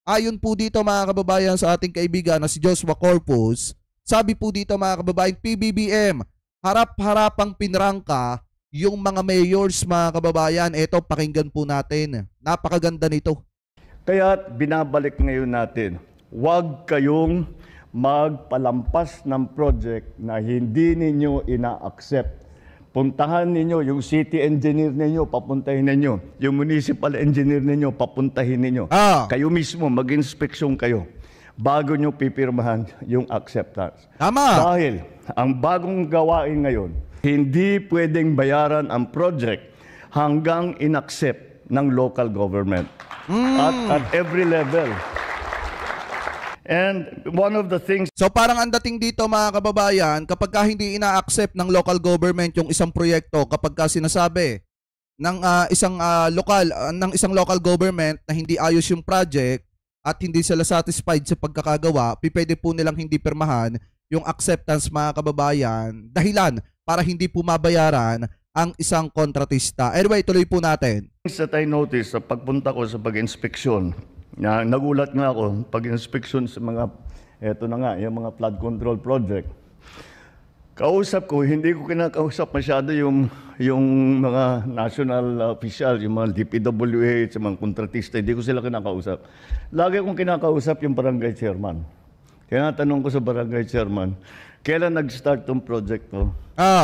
Ayon po dito mga kababayan sa ating kaibigan na si Joshua Corpus, sabi po dito mga kababayan, PBBM, harap-harapang pinrangka yung mga mayors mga kababayan. Ito, pakinggan po natin. Napakaganda nito. Kaya binabalik ngayon natin, huwag kayong magpalampas ng project na hindi ninyo ina-accept. Puntahan ninyo yung city engineer ninyo, papuntahin ninyo. Yung municipal engineer ninyo, papuntahin ninyo. Kayo mismo, mag-inspeksyon kayo bago nyo pipirmahan yung acceptance. Tama. Dahil ang bagong gawain ngayon, hindi pwedeng bayaran ang project hanggang in-accept ng local government at every level. And one of the things... So parang ang dating dito mga kababayan, kapag ka hindi ina-accept ng local government yung isang proyekto, kapag ka sinasabi ng isang local government na hindi ayos yung project at hindi sila satisfied sa pagkakagawa, pwede po nilang hindi pirmahan yung acceptance mga kababayan, dahilan para hindi po mabayaran ang isang kontratista. Anyway, tuloy po natin. That I noticed sa pagpunta ko sa pag-inspeksyon, nagulat nga ako pag-inspeksyon sa mga, eto na nga, yung mga flood control project. Kausap ko, hindi ko kinakausap masyado yung mga national official, yung mga DPWH, yung mga kontratista, hindi ko sila kinakausap. Lagi kong kinakausap yung barangay chairman. Kaya tanong ko sa barangay chairman, kailan nag-start tong project to?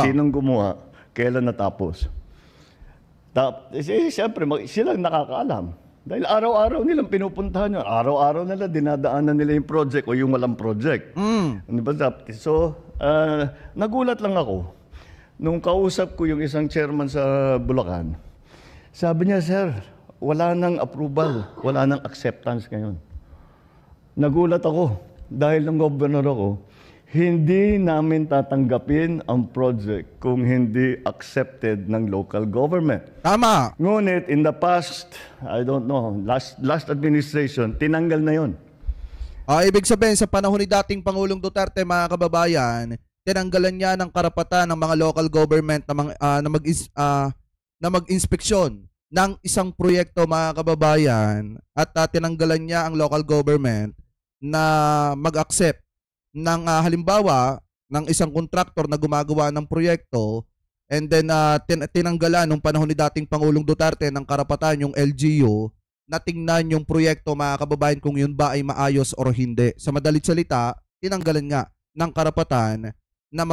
Sinong gumawa? Kailan natapos? Siyempre, silang nakakaalam. Dahil araw-araw nilang pinupuntahan yun. Araw-araw nila dinadaanan nila yung project o yung walang project. Diba? So, nagulat lang ako. Nung kausap ko yung isang chairman sa Bulacan, sabi niya, sir, wala nang approval, wala nang acceptance ngayon. Nagulat ako dahil ng governor ako, hindi namin tatanggapin ang project kung hindi accepted ng local government. Tama. Ngunit in the past, I don't know, last administration, tinanggal na yon. Ibig sabihin sa panahon ni dating Pangulong Duterte mga kababayan, tinanggalan niya ng karapatan ng mga local government na mag-inspeksyon ng isang proyekto mga kababayan at tinanggalan niya ang local government na mag-accept ng halimbawa ng isang kontraktor na gumagawa ng proyekto and then tinanggalan nung panahon ni dating Pangulong Duterte ng karapatan yung LGU na tingnan yung proyekto mga kababayan kung yun ba ay maayos or hindi. Sa madalit salita, tinanggalan nga ng karapatan na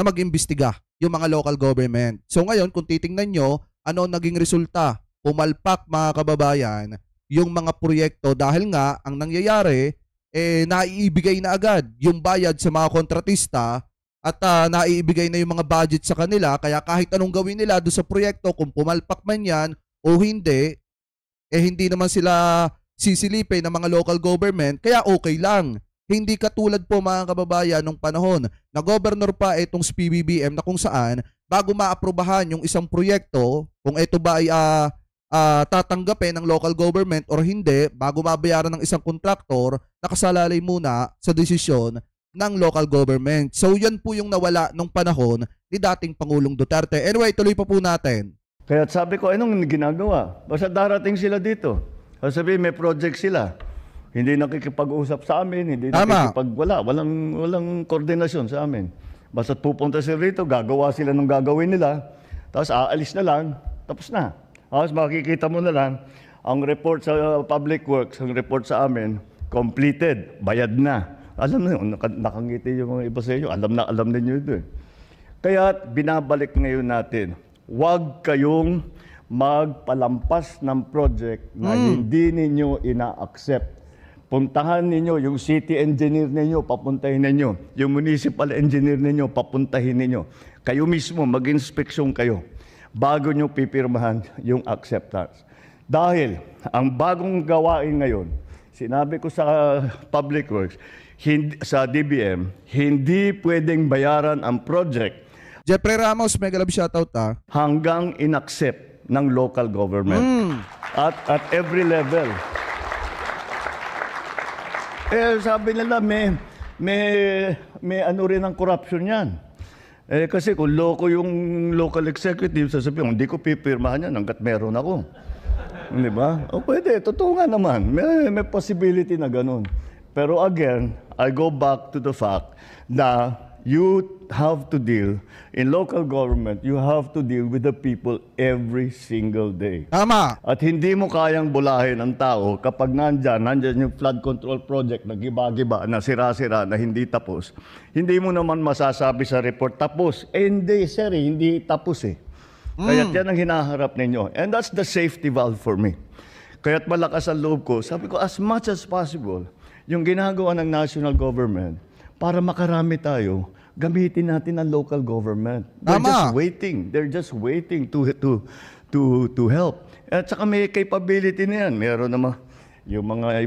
mag-imbestiga yung mga local government. So ngayon kung titingnan nyo, ano naging resulta? Pumalpak mga kababayan yung mga proyekto dahil nga ang nangyayari naiibigay na agad yung bayad sa mga kontratista at naiibigay na yung mga budget sa kanila, kaya kahit anong gawin nila doon sa proyekto, kung pumalpak man yan o hindi, hindi naman sila sisilipin ng mga local government, kaya okay lang. Hindi katulad po mga kababayan nung panahon na governor pa itong PBBM na kung saan bago maaprubahan yung isang proyekto, kung ito ba ay tatanggapin ng local government or hindi, bago mabayaran ng isang kontraktor, nakasalalay muna sa desisyon ng local government. So yan po yung nawala nung panahon ni dating Pangulong Duterte. Anyway, tuloy pa po natin. Kaya sabi ko, anong ginagawa? Basta darating sila dito. Sabi, may project sila. Hindi nakikipag-usap sa amin, hindi walang koordinasyon sa amin. Basta pupunta sila rito, gagawa sila ng gagawin nila, tapos aalis na lang, tapos na. Tapos makikita mo na lang, ang report sa Public Works, ang report sa amin, completed, bayad na. Alam na yun, nakangiti yung mga iba sa inyo, alam ninyo ito eh. Kaya binabalik ngayon natin, huwag kayong magpalampas ng project na hindi ninyo ina-accept. Puntahan ninyo yung city engineer ninyo, papuntahin ninyo. Yung municipal engineer ninyo, papuntahin ninyo. Kayo mismo, mag-inspeksyon kayo bago nyo pipirmahan yung acceptance. Dahil ang bagong gawain ngayon, sinabi ko sa Public Works, sa DBM, hindi pwedeng bayaran ang project Jeffrey Ramos, mega love shoutout hanggang in-accept ng local government at every level. Sabi nila may ano rin ang corruption yan. Kasi kung loko yung local executive, sasabihin, hindi ko pipirmahan yan hanggat meron ako. Di ba? O pwede, totoo nga naman. May possibility na ganun. Pero again, I go back to the fact na you have to deal, in local government, you have to deal with the people every single day. Tama. At hindi mo kayang bulahin ang tao kapag nandyan yung flood control project na giba-giba, na sira-sira, na hindi tapos. Hindi mo naman masasabi sa report, tapos. Hindi, sir, hindi tapos eh. Kaya't yan ang hinaharap ninyo. And that's the safety valve for me. Kaya't malakas ang loob ko. Sabi ko, as much as possible, yung ginagawa ng national government, para makarami tayo, gamitin natin ang local government. They're just waiting. They're just waiting to help. At saka may capability na yan. Meron naman yung mga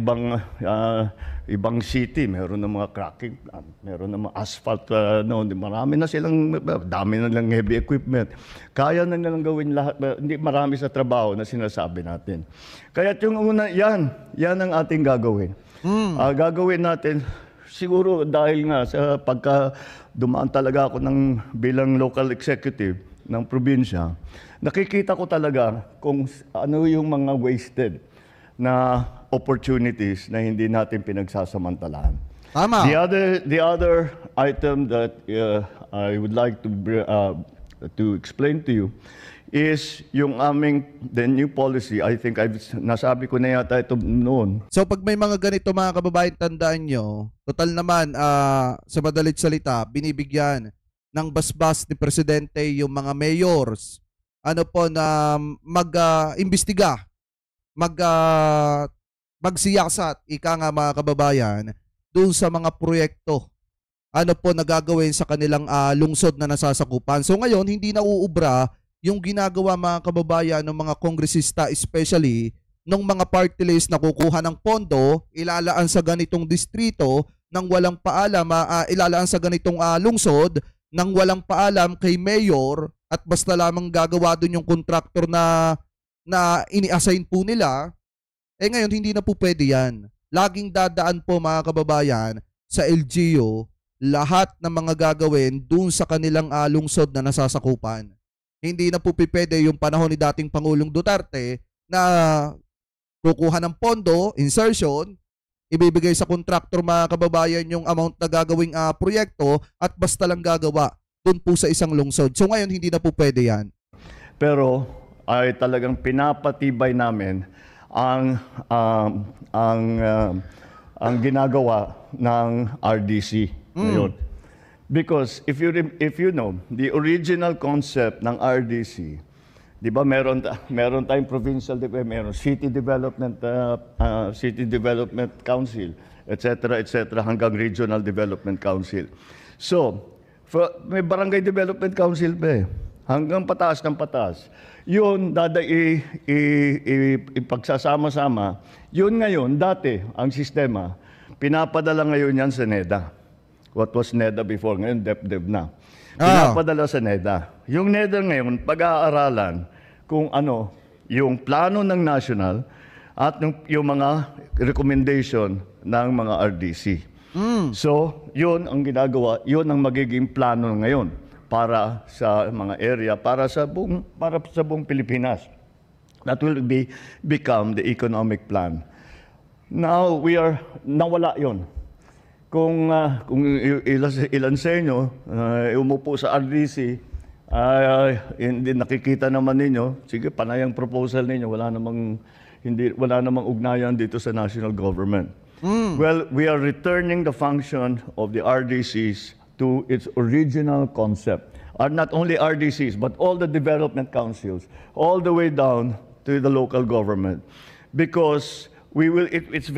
ibang city, meron na mga cracking plant, meron na mga asphalt, marami na silang, dami na lang heavy equipment. Kaya na nilang gawin lahat, hindi marami sa trabaho na sinasabi natin. Kaya yung una, yan ang ating gagawin. Gagawin natin, siguro dahil nga sa pagka dumaan talaga ako bilang local executive ng probinsya, nakikita ko talaga kung ano yung mga wasted na opportunities na hindi natin pinagsasamantalahan. Tama. The other item that I would like to explain to you is yung the new policy. I think nasabi ko na yata ito noon. So pag may mga ganito mga kababayan, tandaan nyo, total naman sa madalit salita, binibigyan ng basbas ni Presidente yung mga mayors na mag-imbestiga, magsiyasat, ika nga mga kababayan, doon sa mga proyekto nagagawin sa kanilang lungsod na nasasakupan. So ngayon, hindi na uubra yung ginagawa mga kababayan ng mga kongresista, especially ng mga party list na kukuha ng pondo, ilalaan sa ganitong distrito nang walang paalam, ilalaan sa ganitong lungsod nang walang paalam kay mayor, at basta lamang gagawa doon yung contractor na ini-assign po nila. Ngayon, hindi na po pwede yan. Laging dadaan po mga kababayan sa LGU lahat ng mga gagawin doon sa kanilang lungsod na nasasakupan. Hindi na po pwede yung panahon ni dating Pangulong Duterte na kukuha ng pondo, insertion, ibibigay sa contractor mga kababayan yung amount na gagawing proyekto at basta lang gagawa doon po sa isang lungsod. So ngayon, hindi na po pwede yan. Pero ay talagang pinapatibay namin ang ginagawa ng RDC ngayon. Because if you know, the original concept ng RDC, di ba meron tayong provincial, meron city development council, etc. hanggang regional development council. So, may barangay development council pa hanggang pataas ng pataas. Yun, ipagsasama-sama. Yun ngayon, dati, ang sistema, pinapadala ngayon yan sa NEDA. What was NEDA before, ngayon DepDev na. Pinapadala sa NEDA. Yung NEDA ngayon, pag-aaralan kung yung plano ng national at yung mga recommendation ng mga RDC. So, yun ang ginagawa, yun ang magiging plano ngayon para sa mga area, para sa buong Pilipinas. That will become the economic plan. Now, nawala yun. Kung ilan sa inyo umupo sa RDC, hindi nakikita naman ninyo, sige, panay ang proposal ninyo, wala namang ugnayan dito sa national government. Well, we are returning the function of the RDCs to its original concept. Not only RDCs, but all the development councils, all the way down to the local government. Because it's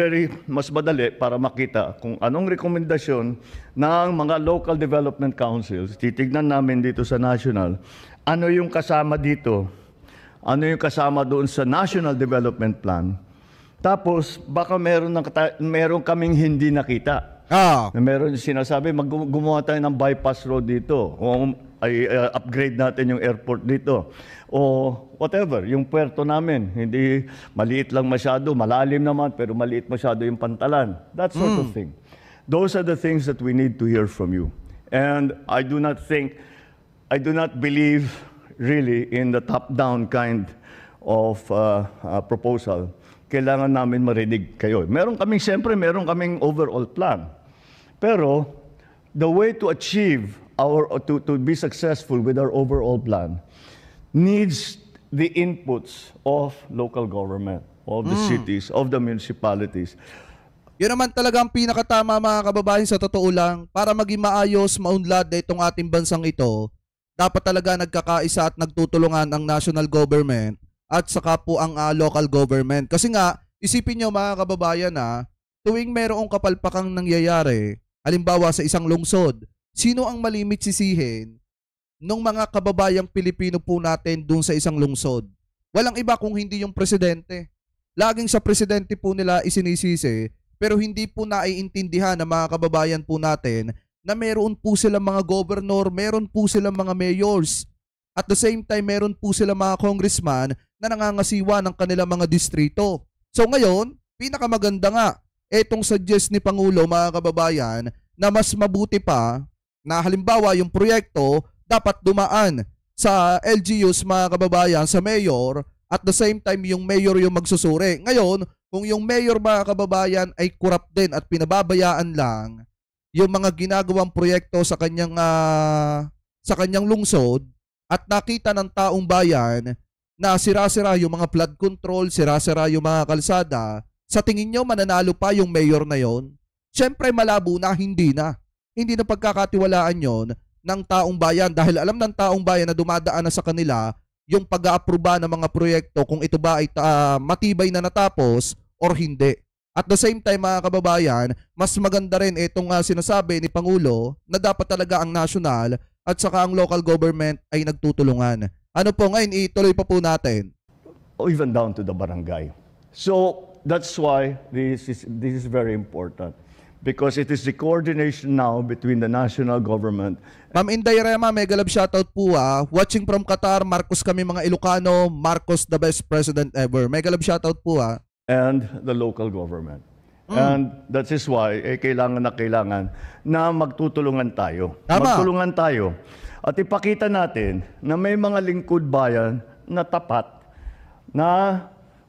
mas madali para makita kung anong rekomendasyon ng mga local development councils. Titignan namin dito sa national, ano yung kasama dito, ano yung kasama doon sa National Development Plan. Tapos, baka meron kaming hindi nakita. Meron sinasabi, gumawa tayo ng bypass road dito. O upgrade natin yung airport dito. O whatever, yung puerto namin, hindi maliit lang masyado, malalim naman, pero maliit masyado yung pantalan. That sort of thing. Those are the things that we need to hear from you. And I do not believe really in the top-down kind of proposal, kailangan namin marinig kayo. Meron kaming overall plan. Pero the way to achieve to be successful with our overall plan needs the inputs of local government, of the cities, of the municipalities. Yun naman talaga ang pinakatama, mga kababayan, sa totoo lang. Para maging maayos, maunlad na itong ating bansang ito, dapat talaga nagkakaisa at nagtutulungan ang national government at saka po ang local government. Kasi nga, isipin nyo, mga kababayan, tuwing merong kapalpakang nangyayari, halimbawa sa isang lungsod, sino ang malimit sisihin nung mga kababayang Pilipino po natin dun sa isang lungsod? Walang iba kung hindi yung presidente. Laging sa presidente po nila isinisisi, pero hindi po naiintindihan ng mga kababayan po natin na meron po silang mga governor, meron po silang mga mayors. At the same time, meron po silang mga congressman na nangangasiwa ng kanilang mga distrito. So ngayon, pinakamaganda nga, etong suggest ni Pangulo, mga kababayan, na mas mabuti pa na halimbawa yung proyekto dapat dumaan sa LGUs, mga kababayan, sa mayor, at the same time yung mayor yung magsusuri. Ngayon, kung yung mayor, mga kababayan, ay corrupt din at pinababayaan lang yung mga ginagawang proyekto sa kanyang lungsod at nakita ng taong bayan na sira-sira yung mga flood control, sira-sira yung mga kalsada, sa tingin nyo mananalo pa yung mayor na yon? Siyempre malabo na, hindi na. Hindi na pagkakatiwalaan yon ng taong bayan dahil alam ng taong bayan na dumadaan na sa kanila yung pag-aaproba ng mga proyekto kung ito ba ay matibay na natapos or hindi. At the same time, mga kababayan, mas maganda rin itong sinasabi ni Pangulo na dapat talaga ang national at saka ang local government ay nagtutulungan. Ano po ngayon, ituloy pa po natin. Even down to the barangay. So that's why this is very important. Because it is the coordination now between the national government. Ma'am Inday Rema, mega love shoutout po Watching from Qatar, Marcos kami mga Ilocano, Marcos the best president ever. Mega love shoutout po And the local government. And that is why kailangan na magtutulungan tayo. Tama. Magtulungan tayo. At ipakita natin na may mga lingkod bayan na tapat, na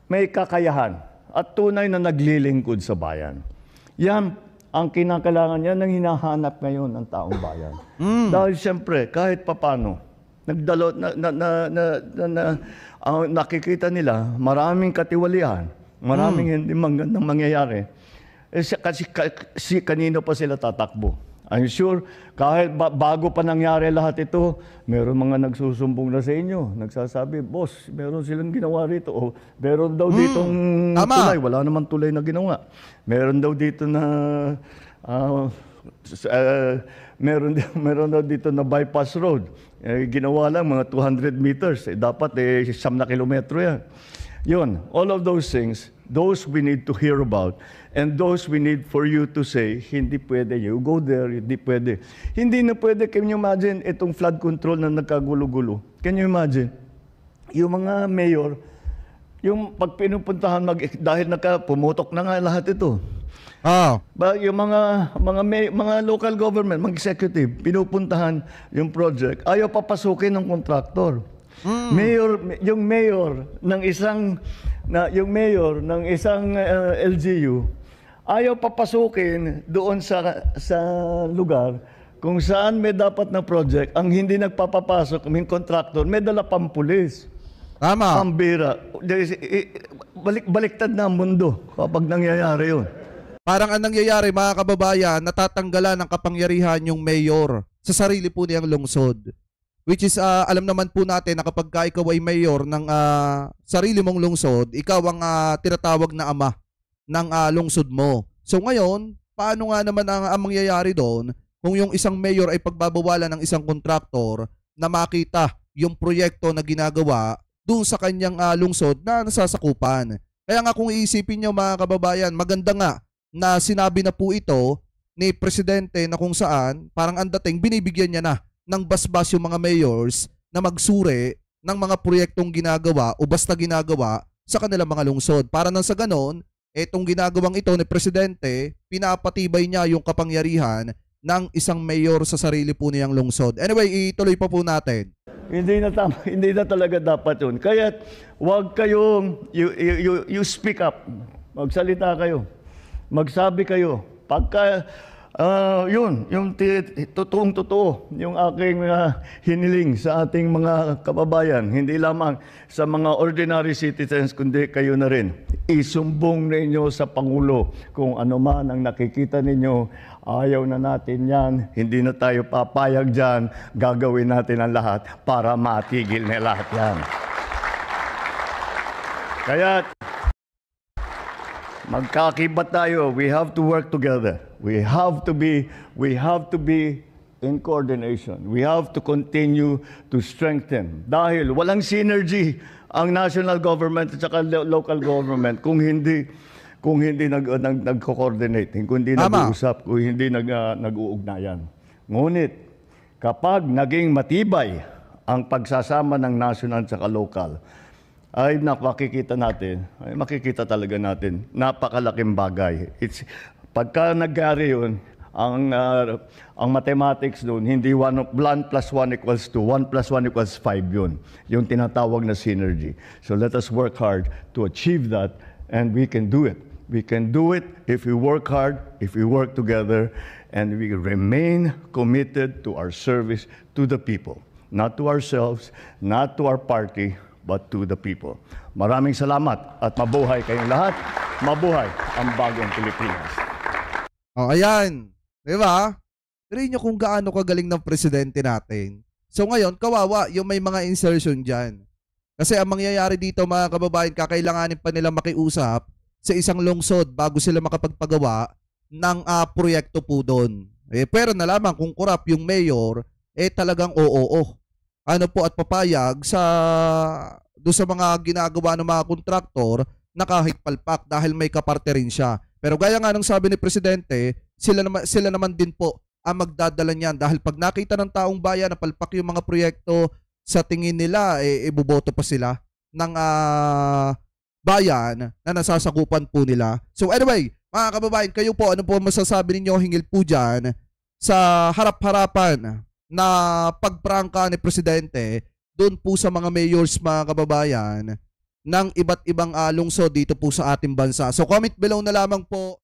may kakayahan at tunay na naglilingkod sa bayan. Yan ang kinakailangan niya ng hinahanap ngayon ng taong bayan. Dahil siyempre, kahit papano, nakikita nila maraming katiwalian, maraming hindi magandang mangyayari. Kasi kanino pa sila tatakbo? I'm sure, kahit bago pa nangyari lahat ito, meron mga nagsusumbong na sa inyo. Nagsasabi, boss, meron silang ginawa rito. O meron daw ditong tulay. Wala naman tulay na ginawa. Meron daw dito na meron daw dito na bypass road. Ginawa lang mga 200 meters. Dapat 1 na kilometro yan. Yun, all of those things, those we need to hear about. And those we need for you to say, hindi pwede, you go there, hindi pwede. Hindi na pwede, can you imagine itong flood control na nagkagulo-gulo? Can you imagine? Yung mga mayor, yung pag pinupuntahan, dahil pumutok na nga lahat ito. Yung mga local government, mga executive, pinupuntahan yung project, ayaw papasukin ng kontraktor. Yung mayor ng isang LGU ayaw papasukin doon sa lugar kung saan may dapat na project. Ang hindi nagpapapasok, may contractor, may dala pang pulis. Tama. Pambira. Baliktad na ang mundo kapag nangyayari yun. Parang ang nangyayari, mga kababayan, natatanggalan ng kapangyarihan yung mayor sa sarili po niyang lungsod. Which is, alam naman po natin na kapag ikaw ay mayor ng sarili mong lungsod, ikaw ang tinatawag na ama ng lungsod mo. So ngayon, paano nga naman ang mangyayari doon kung yung isang mayor ay pagbabawalan ng isang kontraktor na makita yung proyekto na ginagawa doon sa kanyang lungsod na nasasakupan? Kaya nga kung iisipin nyo, mga kababayan, maganda nga na sinabi na po ito ni Presidente na kung saan parang ang dating binibigyan niya na ng basbas yung mga mayors na magsuri ng mga proyektong ginagawa o basta ginagawa sa kanilang mga lungsod. Para nang sa ganon, etong ginagawang ito ni Presidente, pinapatibay niya yung kapangyarihan ng isang mayor sa sarili po niyang lungsod. Anyway, ituloy pa po natin. Hindi na tama, hindi na talaga dapat 'yun. Kaya wag kayong you speak up. Magsalita kayo. Magsabi kayo. Pagka yun, yung totoong-totoo, yung aking hiniling sa ating mga kababayan, hindi lamang sa mga ordinary citizens, kundi kayo na rin. Isumbong ninyo sa Pangulo kung ano man ang nakikita ninyo, ayaw na natin yan, hindi na tayo papayag dyan, gagawin natin ang lahat para matigil na lahat yan. Kaya, magkakibat tayo. We have to work together. We have to be in coordination. We have to continue to strengthen. Dahil walang synergy ang national government at saka local government kung hindi nagko-coordinate, kung hindi nag-uusap, kung hindi nag-uugnayan. Ngunit kapag naging matibay ang pagsasama ng national at saka local, ay makikita talaga natin, napakalaking bagay. Pagka nagyari yun, ang mathematics doon, hindi 1 plus 1 equals 2, 1 plus 1 equals 5 yun. Yung tinatawag na synergy. So let us work hard to achieve that, and we can do it. We can do it if we work hard, if we work together, and we remain committed to our service to the people. Not to ourselves, not to our party, but to the people. Maraming salamat at mabuhay kayong lahat. Mabuhay ang bagong Pilipinas. Oh, ayan. Diba? Tignan nyo kung gaano kagaling ng presidente natin. So ngayon, kawawa yung may mga insertion dyan. Kasi ang mangyayari dito mga kababayan, kakailanganin pa nila makiusap sa isang lungsod bago sila makapagpagawa ng proyekto po doon. Pero nalaman kung corrupt yung mayor, talagang oo. Ano po at papayag doon sa mga ginagawa ng mga kontraktor na kahit palpak dahil may kaparte rin siya. Pero gaya nga ng sabi ni Presidente, sila naman din po ang magdadala niyan dahil pag nakita ng taong bayan na palpak yung mga proyekto, sa tingin nila, iboboto pa sila ng bayan na nasasakupan po nila. So anyway, mga kababayan, kayo po, ano po masasabi ninyo hingil po dyan sa harap-harapan na pagprangka ni Presidente doon po sa mga mayors, mga kababayan, ng iba't ibang lungsod dito po sa ating bansa. So comment below na lamang po